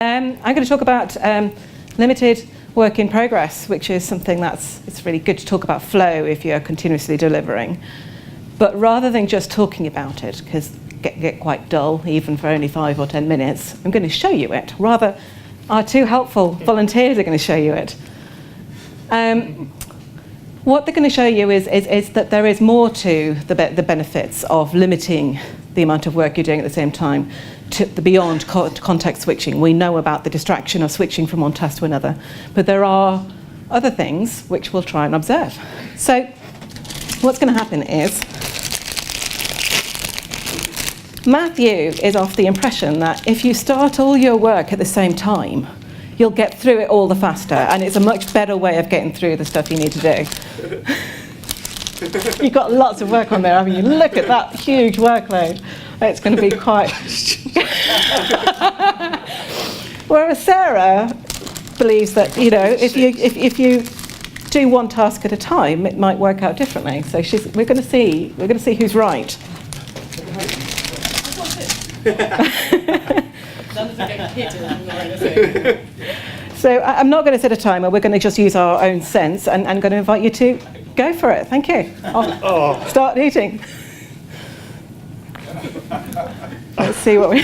I'm going to talk about limited work in progress, which is something it's really good to talk about flow if you're continuously delivering. But rather than just talking about it, because it get quite dull, even for only 5 or 10 minutes, I'm going to show you it. Rather, our 2 helpful volunteers are going to show you it. What they're going to show you is that there is more to the benefits of limiting the amount of work you're doing at the same time to the beyond context switching. We know about the distraction of switching from one task to another, but there are other things which we'll try and observe. So what's going to happen is Matthew is of the impression that if you start all your work at the same time, you'll get through it all the faster, and it's a much better way of getting through the stuff you need to do. You've got lots of work on there. I mean, look at that huge workload. It's going to be quite... Whereas Sarah believes that, if you do one task at a time, it might work out differently. So we're going to see who's right. So I'm not going to set a timer. We're going to just use our own sense, and I'm going to invite you to go for it. Thank you. I'll start eating. Let's see what we...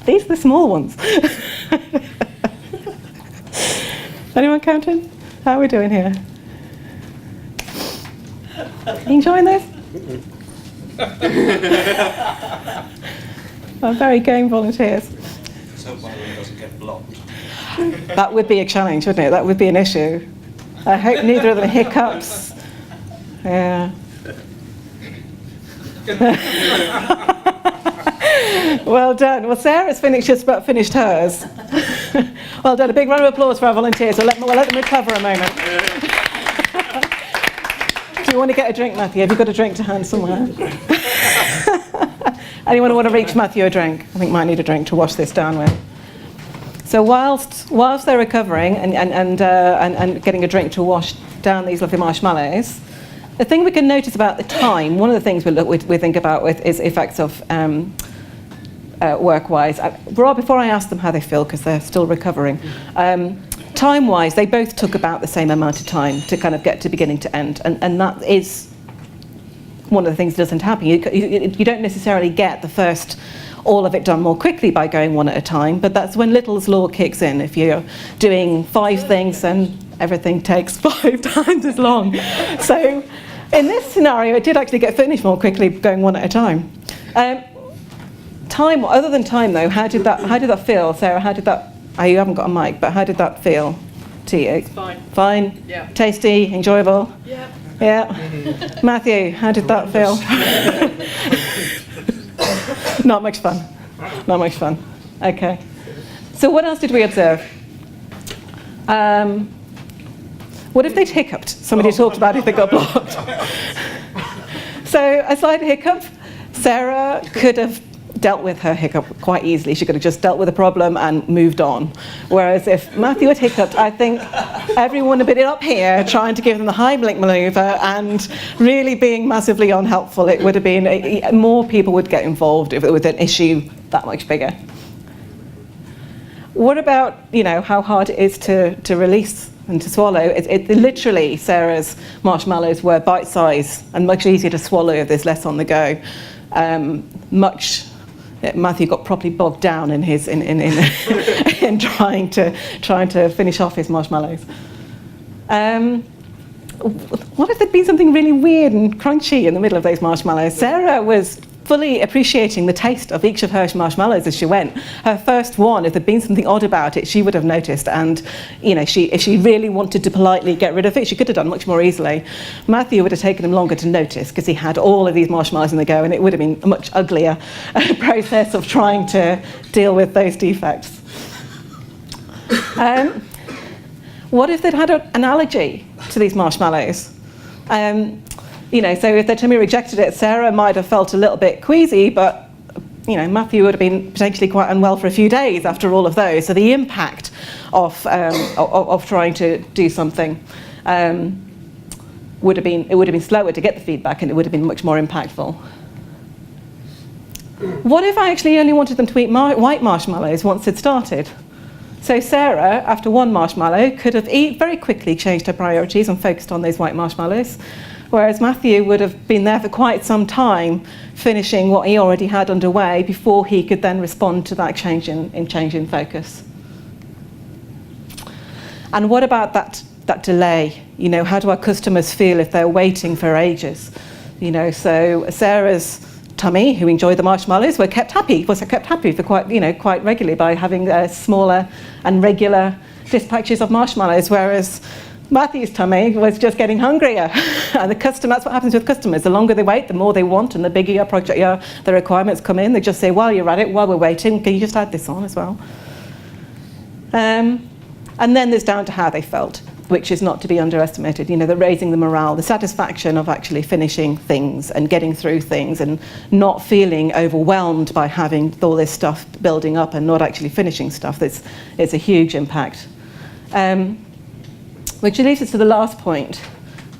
These are the small ones. Anyone counting? How are we doing here? You enjoying this? I'm very game volunteers. So one of them doesn't get blocked. That would be a challenge, wouldn't it? That would be an issue. I hope neither of them hiccups. Yeah. Well done. Well, Sarah's just about finished hers. Well done. A big round of applause for our volunteers. We'll let them recover a moment. Do you want to get a drink, Matthew? Have you got a drink to hand somewhere? Anyone want to reach Matthew a drink? I think might need a drink to wash this down with. So whilst they're recovering and getting a drink to wash down these lovely marshmallows, the thing we can notice about the time, one of the things we think about with is effects of work-wise. Before I ask them how they feel, because they're still recovering, time-wise, they both took about the same amount of time to kind of get to beginning to end, and that is one of the things that doesn't happen. You don't necessarily get the first all of it done more quickly by going one at a time, but that's when Little's law kicks in. If you're doing 5 things, then everything takes 5 times as long. So in this scenario, it did actually get finished more quickly going one at a time. Time, other than time though, how did that feel? Sarah, how did that, you haven't got a mic, but how did that feel to you? It's fine. Fine? Yeah. Tasty? Enjoyable? Yeah. Yeah. Matthew, how did that feel? Not much fun. Not much fun. Okay. So what else did we observe? What if they'd hiccuped? Somebody talked about if they got blocked. So a slight hiccup. Sarah could have dealt with her hiccup quite easily. She could have just dealt with the problem and moved on. Whereas if Matthew had hiccuped, I think everyone would have been up here trying to give them the Heimlich maneuver and really being massively unhelpful. It would have been, more people would get involved if it was an issue that much bigger. What about, how hard it is to release and to swallow? It literally, Sarah's marshmallows were bite-sized and much easier to swallow if there's less on the go. Matthew got properly bogged down in his in trying to finish off his marshmallows. What if there'd been something really weird and crunchy in the middle of those marshmallows? Sarah was fully appreciating the taste of each of her marshmallows as she went. Her first one, if there'd been something odd about it, she would have noticed, and if she really wanted to politely get rid of it, she could have done much more easily. Matthew would have taken him longer to notice because he had all of these marshmallows in the go, and it would have been a much uglier process of trying to deal with those defects. What if they'd had an allergy to these marshmallows? So if their tummy rejected it, Sarah might have felt a little bit queasy, but Matthew would have been potentially quite unwell for a few days after all of those. So the impact of trying to do something would have been slower to get the feedback, and it would have been much more impactful. what if I actually only wanted them to eat white marshmallows once they'd started? So Sarah, after one marshmallow, could have very quickly changed her priorities and focused on those white marshmallows, whereas Matthew would have been there for quite some time, finishing what he already had underway before he could then respond to that change in focus. And what about that delay? You know, how do our customers feel if they're waiting for ages? You know, so Sarah's tummy, who enjoyed the marshmallows, was kept happy for quite regularly by having smaller and regular dispatches of marshmallows, whereas Matthew's tummy was just getting hungrier. And that's what happens with customers. The longer they wait, the more they want, and the bigger your project, the requirements come in. They just say, while you're at it, while we're waiting, can you just add this on as well? And then there's down to how they felt, which is not to be underestimated. You know, the raising the morale, the satisfaction of actually finishing things and getting through things and not feeling overwhelmed by having all this stuff building up and not actually finishing stuff. It's a huge impact. Which leads us to the last point,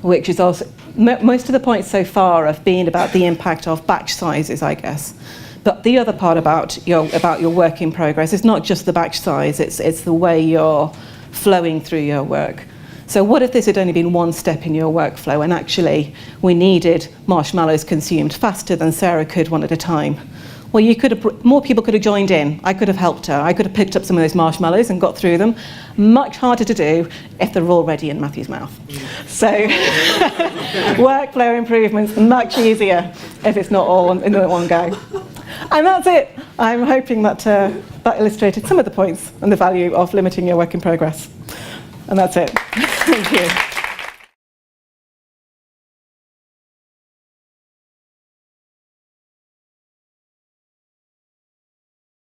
which is also, most of the points so far have been about the impact of batch sizes, I guess. But the other part about your work in progress is not just the batch size, it's the way you're flowing through your work. So what if this had only been one step in your workflow and actually we needed marshmallows consumed faster than Sarah could one at a time? Well, more people could have joined in. I could have helped her. I could have picked up some of those marshmallows and got through them. Much harder to do if they're already in Matthew's mouth. So workflow improvements, much easier if it's not all in one go. And that's it. I'm hoping that that illustrated some of the points and the value of limiting your work in progress. And that's it. Thank you.